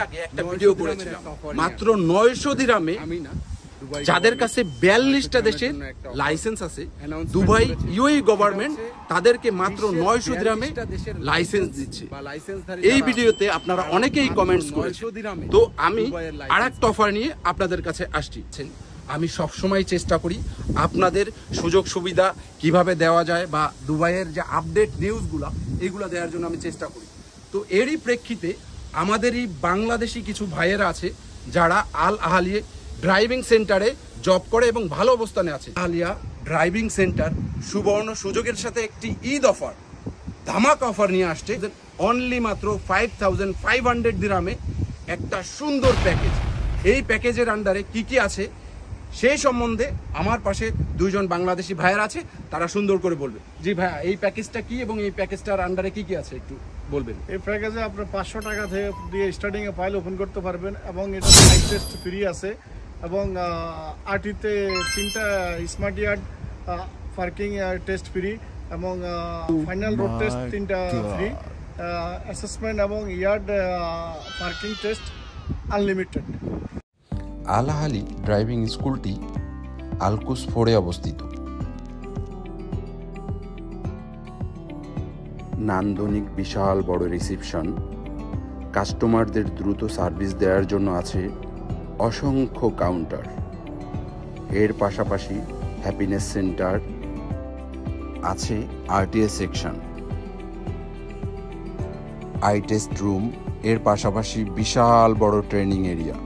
আগে একটা ভিডিও করেছিলাম মাত্র 900 দিরহামে যাদের কাছে 42টা দেশের লাইসেন্স আছে, দুবাই ইউএই গভর্নমেন্ট তাদেরকে মাত্র 900 দিরহামে লাইসেন্স দিচ্ছে। এই ভিডিওতে আপনারা অনেকেই কমেন্টস করেছেন, তো আমি আরেকটা অফার নিয়ে আপনাদের কাছে আসছি। আমি সবসময় চেষ্টা করি আপনাদের সুযোগ সুবিধা কিভাবে দেওয়া যায় বা দুবাইয়ের যে আপডেট নিউজগুলো এগুলো দেওয়ার জন্য আমি চেষ্টা করি। তো এরই প্রেক্ষিতে আমাদের এই বাংলাদেশি কিছু ভাইয়েরা আছে যারা আল আহালিয়া ড্রাইভিং সেন্টারে জব করে এবং ভালো অবস্থানে আছে। আহালিয়া ড্রাইভিং সেন্টার সুবর্ণ সুযোগের সাথে একটি ঈদ অফার, ধামাকা অফার নিয়ে আসছে। অনলি মাত্র 5500 দিরহামে একটা সুন্দর প্যাকেজ। এই প্যাকেজের আন্ডারে কি কি আছে সেই সম্বন্ধে আমার পাশে দুইজন বাংলাদেশি ভাইয়ের আছে, তারা সুন্দর করে বলবে। জি ভাইয়া, এই প্যাকেজটা কি এবং এই প্যাকেজটার আন্ডারে কি কি আছে একটু বলবেন। এই প্যাকেজে আপনার 500 টাকা থেকে দিয়ে স্টার্টিং এ ফাইল ওপেন করতে পারবেন এবং এটা লাইভ টেস্ট ফ্রি আছে এবং আরটিতে 3টা smart yard parking test free এবং ফাইনাল রোড টেস্ট 3টা ফ্রি, অ্যাসেসমেন্ট এবং ইয়ার্ড পার্কিং টেস্ট আনলিমিটেড। আল আহালি ড্রাইভিং স্কুলটি আলকুস 4-এ অবস্থিত। নান্দনিক বিশাল বড় রিসিপশন, কাস্টমারদের দ্রুত সার্ভিস দেওয়ার জন্য আছে অসংখ্য কাউন্টার। এর পাশাপাশি হ্যাপিনেস সেন্টার আছে, RTS section, I test room, এর পাশাপাশি বিশাল বড় ট্রেনিং এরিয়া।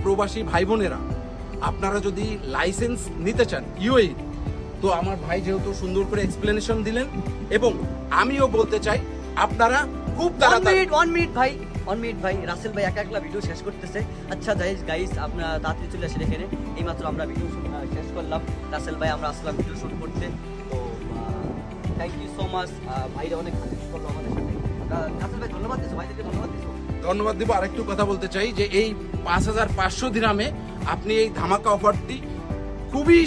প্রবাসী ভাই বোনেরা, আপনারা যদি লাইসেন্স নিতে চান ইউএই, তো আমার ভাই যেহেতু সুন্দর করে এক্সপ্লেনেশন দিলেন এবং আমিও বলতে চাই আপনারা খুব তাড়াতাড়ি 1 মিনিট ভাই রাসেল ভাই একলা ভিডিও শেষ করতেছে। আচ্ছা গাইস আপনারা তাড়াতাড়ি চলে আসেন এখানে। এইমাত্র আমরা ভিডিও শেষ করলাম, রাসেল ভাই আমরা আসলাম ভিডিও শুট করতে। তো থ্যাংক ইউ সো মাচ, ভাইরা অনেক হেল্প করলো আমাদের সাথে। রাসেল ভাই ধন্যবাদ দিছো, ভাইদেরকে ধন্যবাদ দিব। আরেকটু কথা বলতে চাই যে এই 5500 দিরহামে আপনি এই ধামাকা অফারটি খুবই